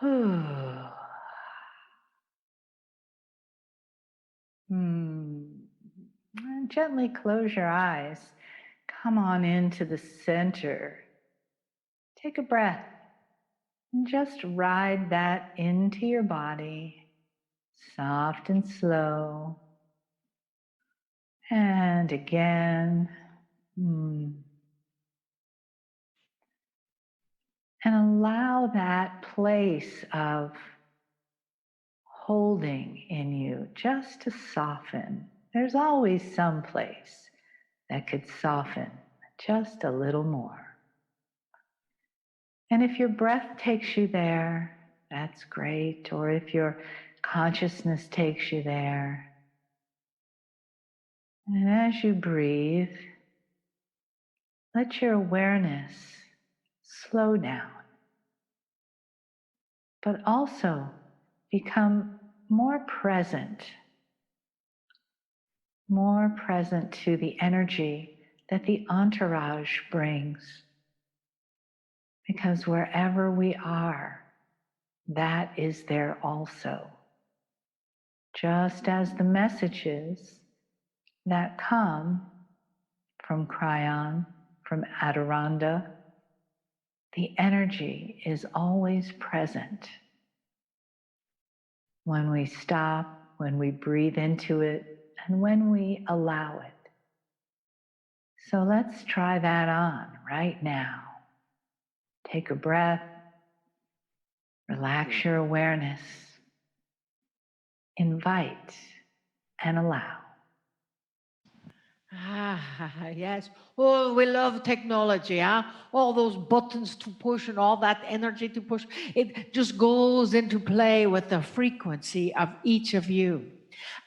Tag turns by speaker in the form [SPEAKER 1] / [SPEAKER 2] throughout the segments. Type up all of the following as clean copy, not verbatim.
[SPEAKER 1] Hmm. And gently close your eyes. Come on into the center. Take a breath and just ride that into your body, soft and slow. And again. Hmm. And allow that place of holding in you just to soften. There's always some place that could soften just a little more. And if your breath takes you there, that's great. Or if your consciousness takes you there. And as you breathe, let your awareness slow down, but also become more present to the energy that the entourage brings. Because wherever we are, that is there also. Just as the messages that come from Kryon, from Adirondha, the energy is always present. When we stop, when we breathe into it, and when we allow it. So let's try that on right now. Take a breath, relax your awareness, invite, and allow.
[SPEAKER 2] Yes. Oh, we love technology, huh? All those buttons to push and all that energy to push. It just goes into play with the frequency of each of you.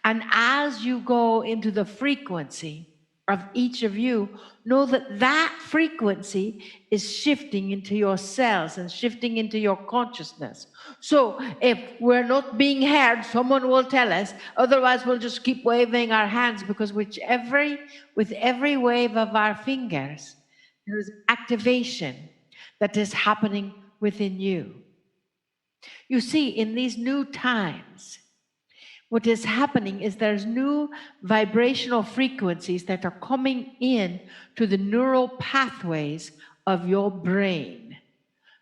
[SPEAKER 2] And as you go into the frequency of each of you, know that that frequency is shifting into your cells and shifting into your consciousness. So if we're not being heard, someone will tell us. Otherwise, we'll just keep waving our hands, because with every wave of our fingers, there is activation that is happening within you. You see, in these new times, what is happening is there's new vibrational frequencies that are coming in to the neural pathways of your brain.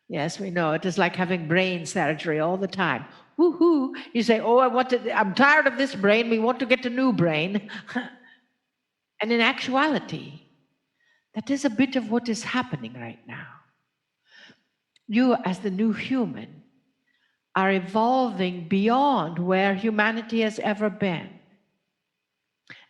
[SPEAKER 2] Yes, we know. It is like having brain surgery all the time. Woohoo! You say, oh, I'm tired of this brain. We want to get a new brain. And in actuality, that is a bit of what is happening right now. You, as the new human, are evolving beyond where humanity has ever been.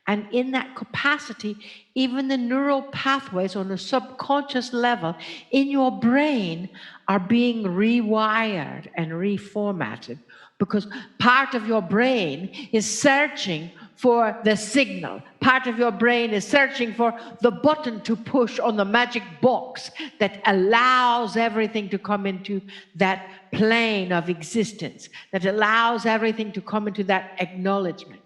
[SPEAKER 2] And in that capacity, even the neural pathways on a subconscious level in your brain are being rewired and reformatted, because part of your brain is searching for the signal. Part of your brain is searching for the button to push on the magic box that allows everything to come into that plane of existence, that allows everything to come into that acknowledgement.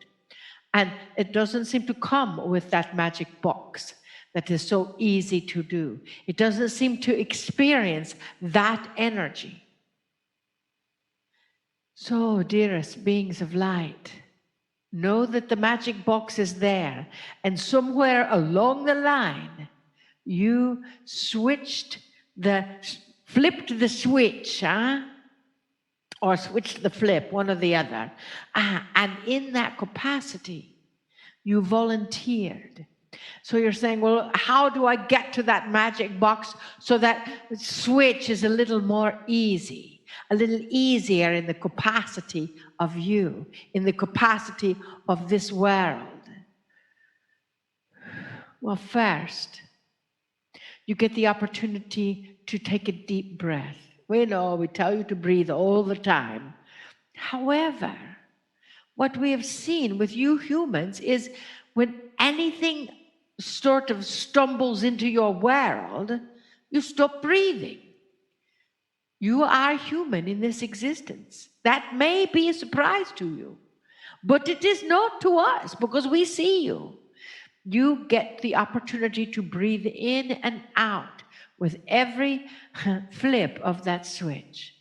[SPEAKER 2] And it doesn't seem to come with that magic box that is so easy to do. It doesn't seem to experience that energy. So, dearest beings of light, know that the magic box is there, and somewhere along the line, you flipped the switch, huh? Or switched the flip, one or the other. And in that capacity, you volunteered. So you're saying, well, how do I get to that magic box so that switch is a little more easy, a little easier in the capacity of you, in the capacity of this world? Well, first, you get the opportunity to take a deep breath. We know, we tell you to breathe all the time. However, what we have seen with you humans is when anything sort of stumbles into your world, you stop breathing. You are human in this existence. That may be a surprise to you, but it is not to us, because we see you. You get the opportunity to breathe in and out with every flip of that switch.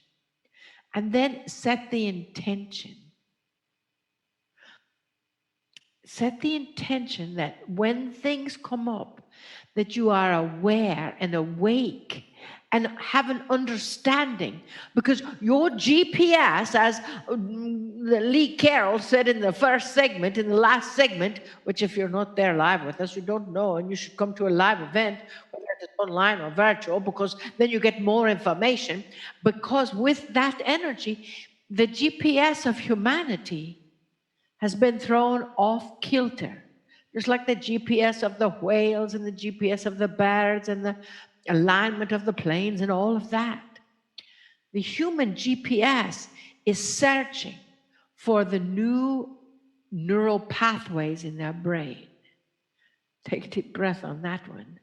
[SPEAKER 2] And then set the intention. Set the intention that when things come up, that you are aware and awake and have an understanding. Because your GPS, as Lee Carroll said in the first segment, in the last segment, which if you're not there live with us, you don't know, and you should come to a live event, whether it's online or virtual, because then you get more information. Because with that energy, the GPS of humanity has been thrown off kilter. Just like the GPS of the whales and the GPS of the birds and the alignment of the planes and all of that. The human GPS is searching for the new neural pathways in their brain. Take a deep breath on that one.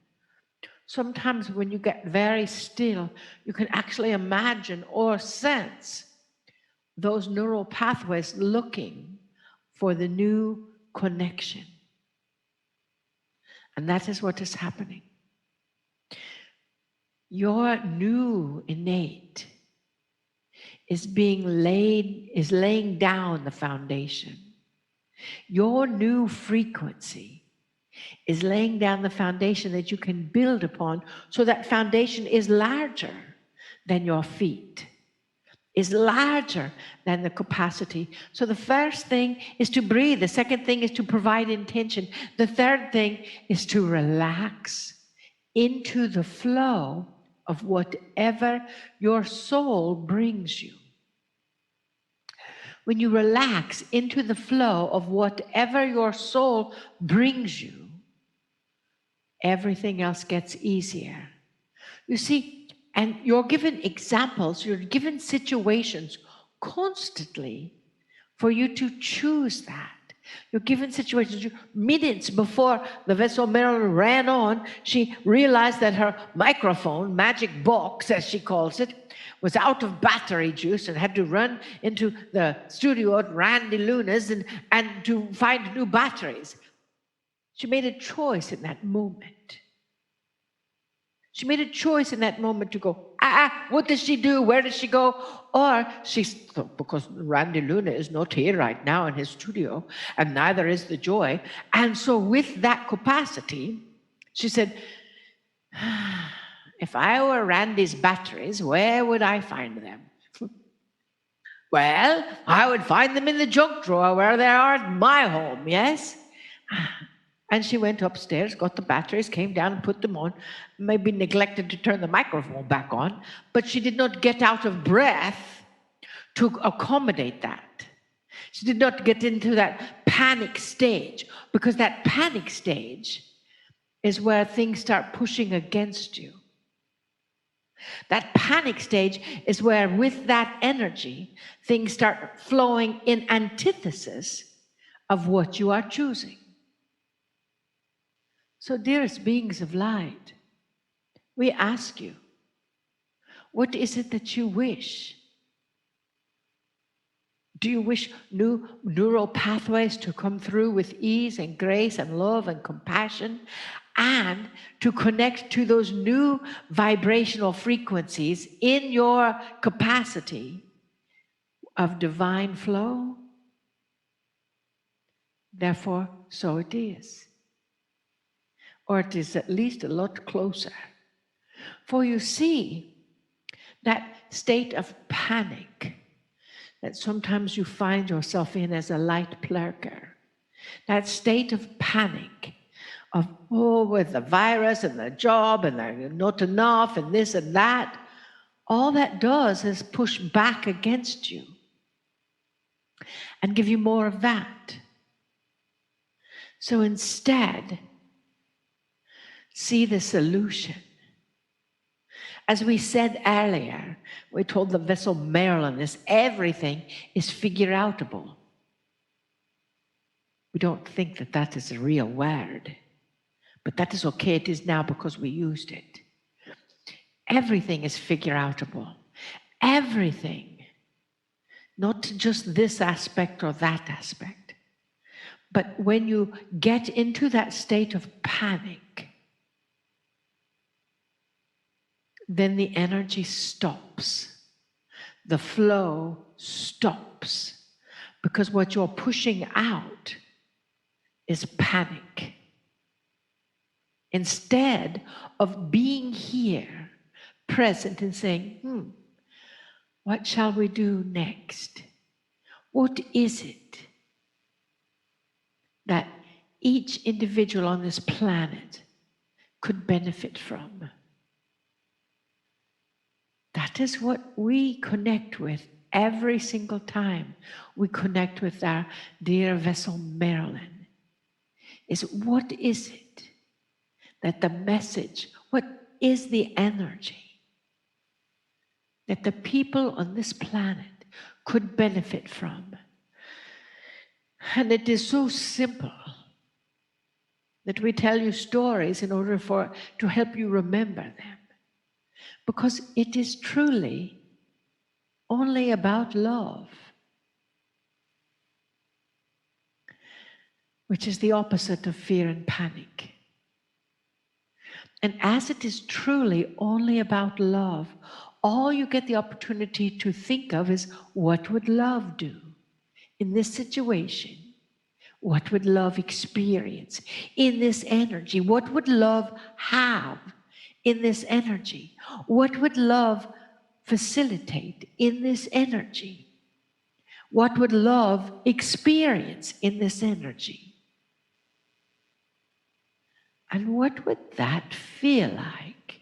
[SPEAKER 2] Sometimes when you get very still, you can actually imagine or sense those neural pathways looking for the new connection. And that is what is happening. Your new innate is laying down the foundation. Your new frequency is laying down the foundation that you can build upon, so that foundation is larger than your feet, is larger than the capacity. So the first thing is to breathe. The second thing is to provide intention. The third thing is to relax into the flow of whatever your soul brings you. When you relax into the flow of whatever your soul brings you, everything else gets easier. You see, and you're given examples, you're given situations constantly for you to choose that. You're given situations. Minutes before the vessel Marilyn ran on, she realized that her microphone, magic box as she calls it, was out of battery juice and had to run into the studio at Randy Luna's and to find new batteries. She made a choice in that moment. She made a choice in that moment to go, what does she do? Where does she go? Or because Randy Luna is not here right now in his studio, and neither is the Joy. And so with that capacity, she said, if I were Randy's batteries, where would I find them? Well, I would find them in the junk drawer where they are at my home, yes? And she went upstairs, got the batteries, came down and put them on, maybe neglected to turn the microphone back on, but she did not get out of breath to accommodate that. She did not get into that panic stage, because that panic stage is where things start pushing against you. That panic stage is where, with that energy, things start flowing in antithesis of what you are choosing. So, dearest beings of light, we ask you, what is it that you wish? Do you wish new neural pathways to come through with ease and grace and love and compassion, and to connect to those new vibrational frequencies in your capacity of divine flow? Therefore, so it is. Or it is at least a lot closer. For you see, that state of panic that sometimes you find yourself in as a light plurker, that state of panic of, with the virus and the job and the not enough and this and that, all that does is push back against you and give you more of that. So instead, see the solution. As we said earlier, we told the vessel Marilyn this, everything is figure-outable. We don't think that that is a real word, but that is okay. It is now because we used it. Everything is figure-outable. Everything. Not just this aspect or that aspect. But when you get into that state of panic, then the energy stops. the flow stops, because what you're pushing out is panic. Instead of being here, present, and saying, what shall we do next? What is it that each individual on this planet could benefit from? That is what we connect with every single time we connect with our dear vessel Marilyn. Is what is it that the message, what is the energy that the people on this planet could benefit from? And it is so simple that we tell you stories in order to help you remember them. Because it is truly only about love, which is the opposite of fear and panic. And as it is truly only about love, all you get the opportunity to think of is, what would love do in this situation? What would love experience in this energy? What would love have in this energy? What would love facilitate in this energy? What would love experience in this energy? And what would that feel like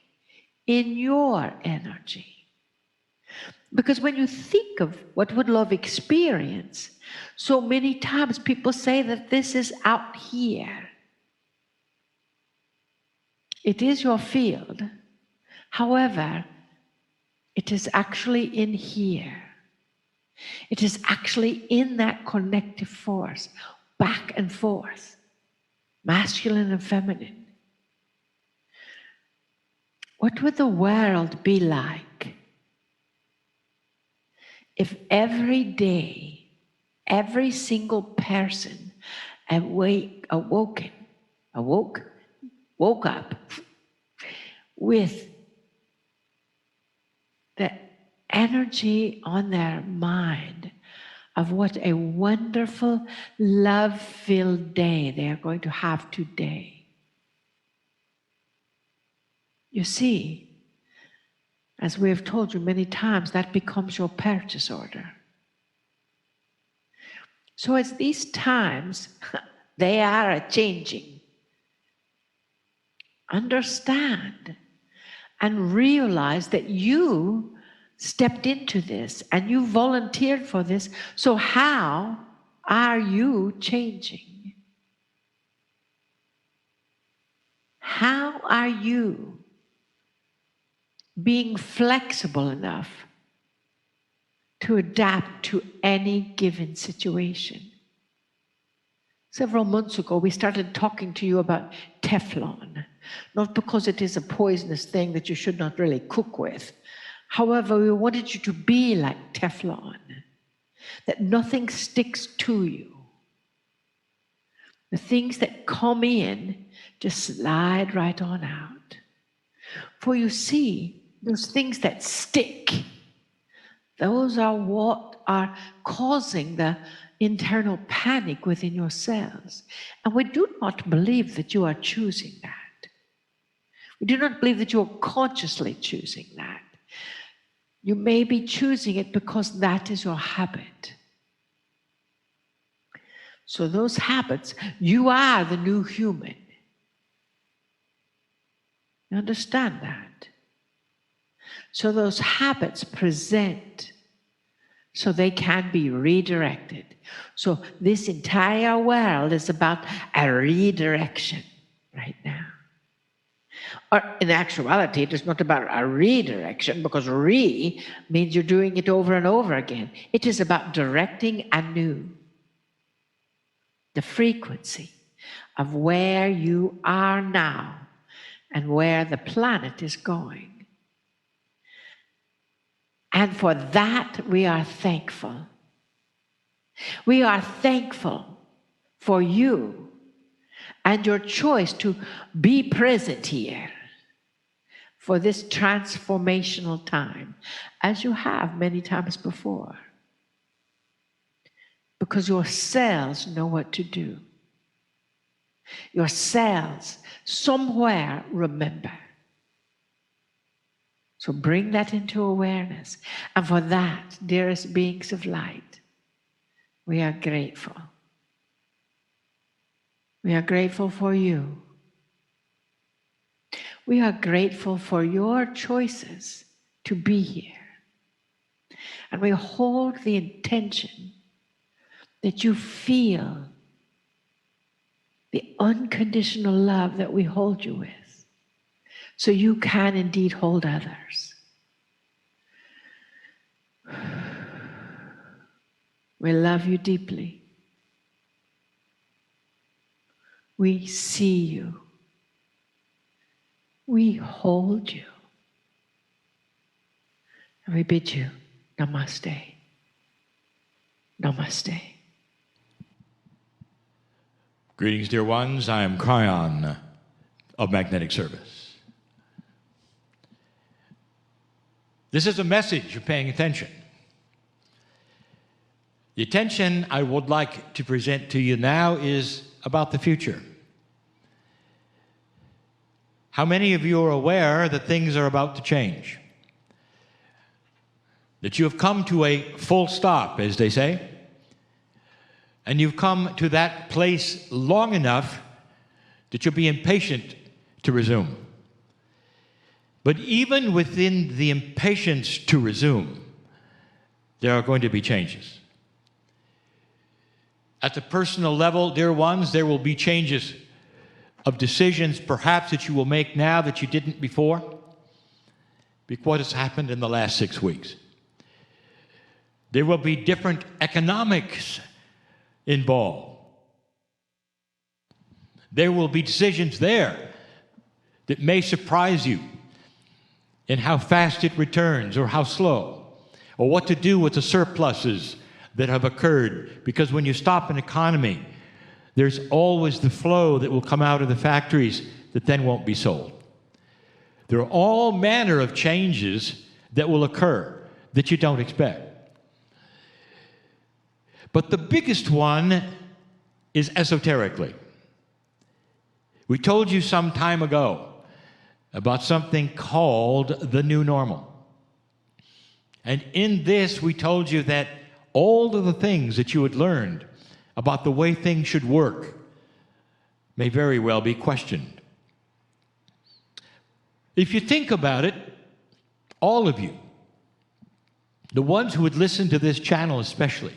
[SPEAKER 2] in your energy? Because when you think of what would love experience, so many times people say that this is out here. It is your field. However, it is actually in here. It is actually in that connective force, back and forth, masculine and feminine. What would the world be like if every day, every single person woke up with the energy on their mind of what a wonderful, love-filled day they are going to have today? You see, as we have told you many times, that becomes your purchase order. So as these times, they are a-changing. Understand and realize that you stepped into this and you volunteered for this. So how are you changing? How are you being flexible enough to adapt to any given situation? Several months ago, we started talking to you about Teflon, not because it is a poisonous thing that you should not really cook with. However, we wanted you to be like Teflon, that nothing sticks to you. The things that come in just slide right on out. For you see, those things that stick, those are what are causing the internal panic within your cells. And we do not believe that you are choosing that. We do not believe that you are consciously choosing that. You may be choosing it because that is your habit. So those habits, you are the new human. You understand that? So those habits present so they can be redirected. So this entire world is about a redirection right now. Or in actuality, it is not about a redirection, because means you're doing it over and over again. It is about directing anew the frequency of where you are now and where the planet is going. And for that, we are thankful. We are thankful for you and your choice to be present here. for this transformational time, as you have many times before. Because your cells know what to do. Your cells somewhere remember. So bring that into awareness. And for that, dearest beings of light, we are grateful. We are grateful for you. We are grateful for your choices to be here. And we hold the intention that you feel the unconditional love that we hold you with, so you can indeed hold others. We love you deeply. We see you. We hold you. And we bid you namaste. Namaste.
[SPEAKER 3] Greetings, dear ones. I am Kryon of Magnetic Service. This is a message of paying attention. The attention I would like to present to you now is about the future. How many of you are aware that things are about to change? That you have come to a full stop, as they say, and you've come to that place long enough that you'll be impatient to resume. But even within the impatience to resume, there are going to be changes. At the personal level, dear ones, there will be changes of decisions perhaps that you will make now that you didn't before, because what has happened in the last 6 weeks. There will be different economics involved. There will be decisions there that may surprise you in how fast it returns or how slow, or what to do with the surpluses that have occurred. Because when you stop an economy, there's always the flow that will come out of the factories that then won't be sold. There are all manner of changes that will occur that you don't expect. But the biggest one is esoterically. We told you some time ago about something called the new normal. And in this, we told you that all of the things that you had learned about the way things should work may very well be questioned. If you think about it, all of you, the ones who would listen to this channel especially,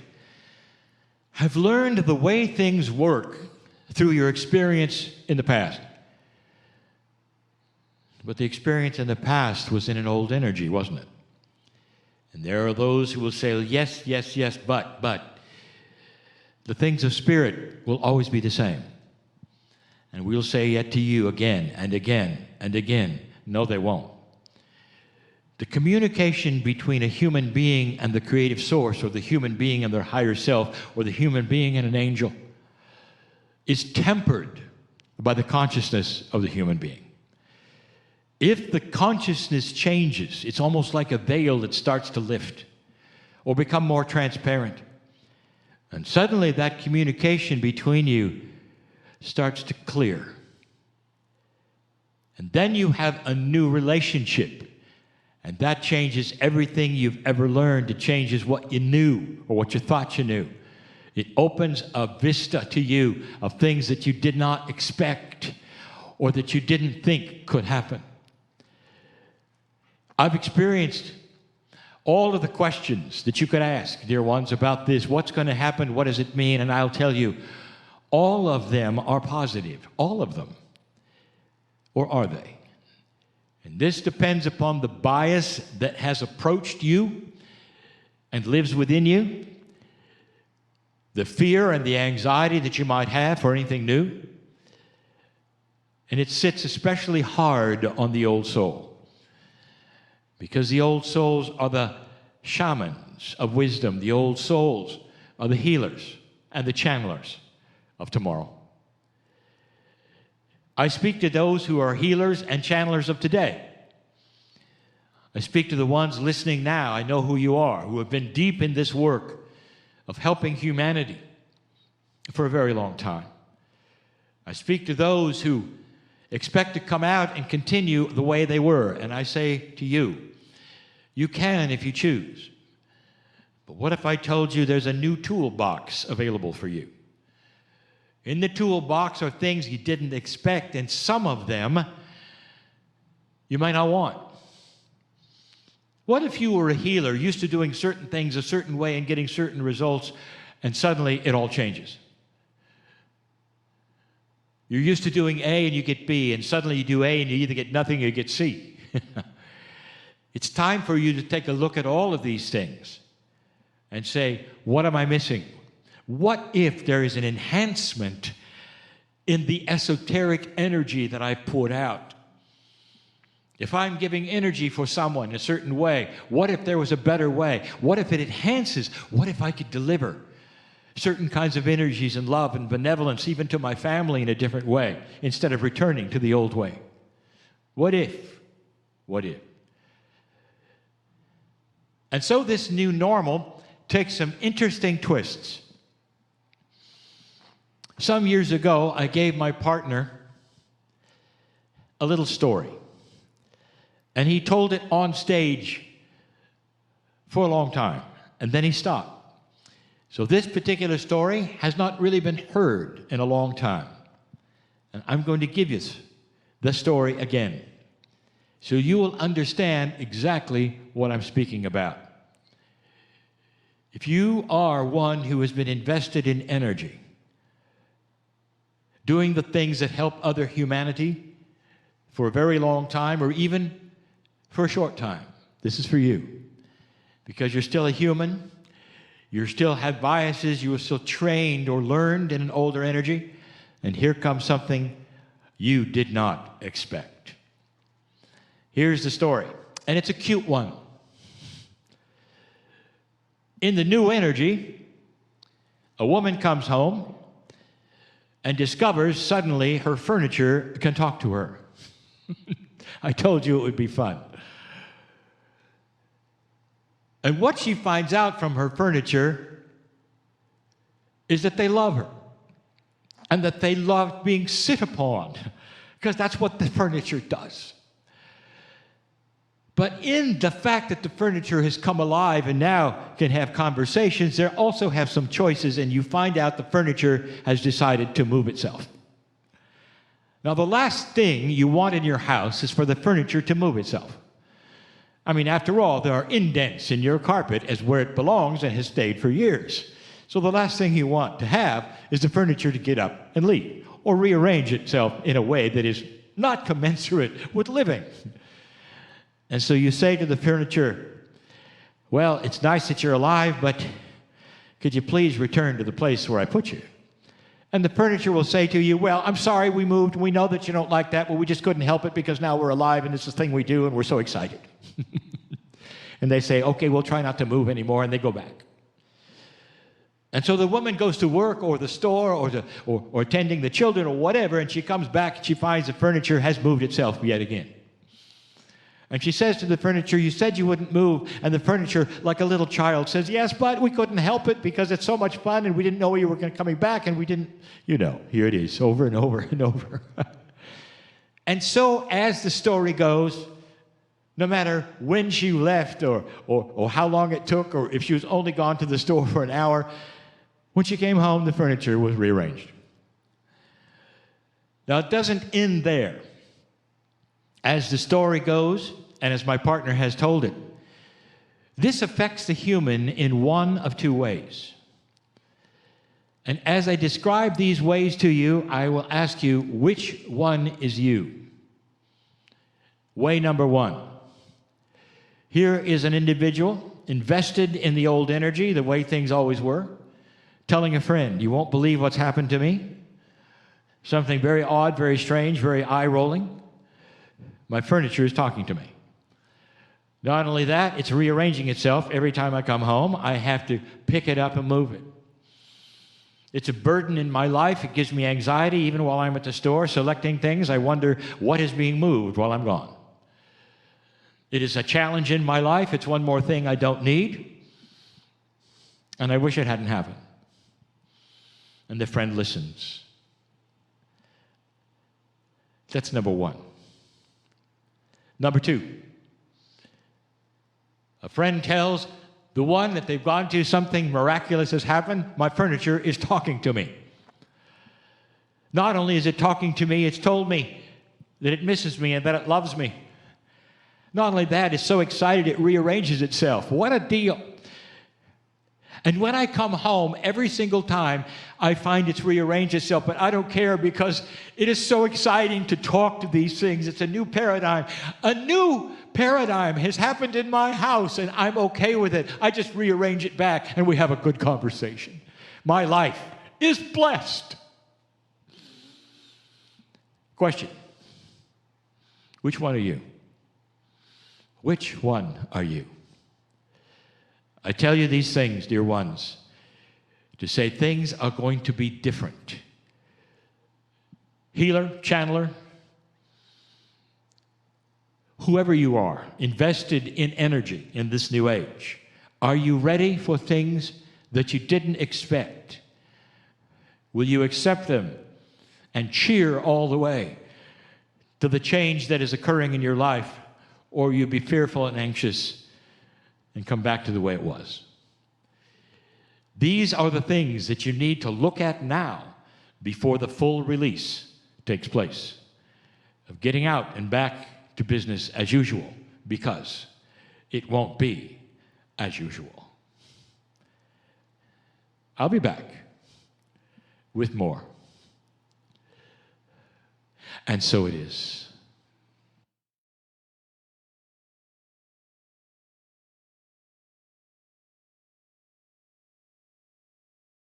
[SPEAKER 3] have learned the way things work through your experience in the past. But the experience in the past was in an old energy, wasn't it? And there are those who will say, yes, yes, yes, but. The things of spirit will always be the same. And we'll say it to you again and again and again. No, they won't. The communication between a human being and the creative source, or the human being and their higher self, or the human being and an angel, is tempered by the consciousness of the human being. If the consciousness changes, it's almost like a veil that starts to lift or become more transparent. And suddenly that communication between you starts to clear. And then you have a new relationship. And that changes everything you've ever learned. It changes what you knew or what you thought you knew. It opens a vista to you of things that you did not expect or that you didn't think could happen. I've experienced all of the questions that you could ask, dear ones, about this. What's going to happen? What does it mean? And I'll tell you, all of them are positive. All of them. Or are they? And this depends upon the bias that has approached you and lives within you, the fear and the anxiety that you might have for anything new. And it sits especially hard on the old soul, because the old souls are the shamans of wisdom. The old souls are the healers and the channelers of tomorrow. I speak to those who are healers and channelers of today. I speak to the ones listening now. I know who you are, who have been deep in this work of helping humanity for a very long time. I speak to those who expect to come out and continue the way they were. And I say to you, you can if you choose. But what if I told you there's a new toolbox available for you? In the toolbox are things you didn't expect, and some of them you might not want. What if you were a healer, used to doing certain things a certain way and getting certain results, and suddenly it all changes? You're used to doing A and you get B, and suddenly you do A and you either get nothing or you get C. It's time for you to take a look at all of these things and say, what am I missing? What if there is an enhancement in the esoteric energy that I poured out? If I'm giving energy for someone a certain way, what if there was a better way? What if it enhances? What if I could deliver certain kinds of energies and love and benevolence even to my family in a different way instead of returning to the old way? What if? What if? And so this new normal takes some interesting twists. Some years ago, I gave my partner a little story. And he told it on stage for a long time. And then he stopped. So this particular story has not really been heard in a long time. And I'm going to give you the story again, so you will understand exactly what I'm speaking about. If you are one who has been invested in energy, doing the things that help other humanity for a very long time, or even for a short time, this is for you. Because you're still a human, you still have biases, you are still trained or learned in an older energy, and here comes something you did not expect. Here's the story, and it's a cute one. In the new energy, a woman comes home and discovers suddenly her furniture can talk to her. I told you it would be fun. And what she finds out from her furniture is that they love her and that they love being sit upon, because that's what the furniture does. But in the fact that the furniture has come alive and now can have conversations, there also have some choices, and you find out the furniture has decided to move itself. Now, the last thing you want in your house is for the furniture to move itself. I mean, after all, there are indents in your carpet as where it belongs and has stayed for years. So the last thing you want to have is the furniture to get up and leave, or rearrange itself in a way that is not commensurate with living. And so you say to the furniture, well, it's nice that you're alive, but could you please return to the place where I put you? And the furniture will say to you, well, I'm sorry we moved. We know that you don't like that, but we just couldn't help it because now we're alive and it's the thing we do and we're so excited. And they say, okay, we'll try not to move anymore, and they go back. And so the woman goes to work or the store or tending the children or whatever, and she comes back and she finds the furniture has moved itself yet again. And she says to the furniture, you said you wouldn't move. And the furniture, like a little child, says, yes, but we couldn't help it because it's so much fun and we didn't know you were coming back, and we didn't, here it is, over and over and over. And so as the story goes, no matter when she left or how long it took, or if she was only gone to the store for an hour, when she came home, the furniture was rearranged. Now, it doesn't end there. As the story goes, and as my partner has told it, this affects the human in one of two ways. And as I describe these ways to you, I will ask you, which one is you? Way number one. Here is an individual invested in the old energy, the way things always were, telling a friend, you won't believe what's happened to me. Something very odd, very strange, very eye-rolling. My furniture is talking to me. Not only that, it's rearranging itself every time I come home. I have to pick it up and move it. It's a burden in my life. It gives me anxiety even while I'm at the store selecting things. I wonder what is being moved while I'm gone. It is a challenge in my life. It's one more thing I don't need. And I wish it hadn't happened. And the friend listens. That's number one. Number two, a friend tells the one that they've gone to, something miraculous has happened. My furniture is talking to me. Not only is it talking to me, it's told me that it misses me and that it loves me. Not only that, it's so excited it rearranges itself. What a deal. And when I come home, every single time, I find it's rearranged itself, but I don't care because it is so exciting to talk to these things. It's a new paradigm. A new paradigm has happened in my house, and I'm okay with it. I just rearrange it back, and we have a good conversation. My life is blessed. Question. Which one are you? Which one are you? I tell you these things, dear ones, to say things are going to be different. Healer, channeler, whoever you are, invested in energy in this new age, are you ready for things that you didn't expect? Will you accept them and cheer all the way to the change that is occurring in your life, or will you be fearful and anxious and come back to the way it was? These are the things that you need to look at now before the full release takes place, of getting out and back to business as usual, because it won't be as usual. I'll be back with more. And so it is.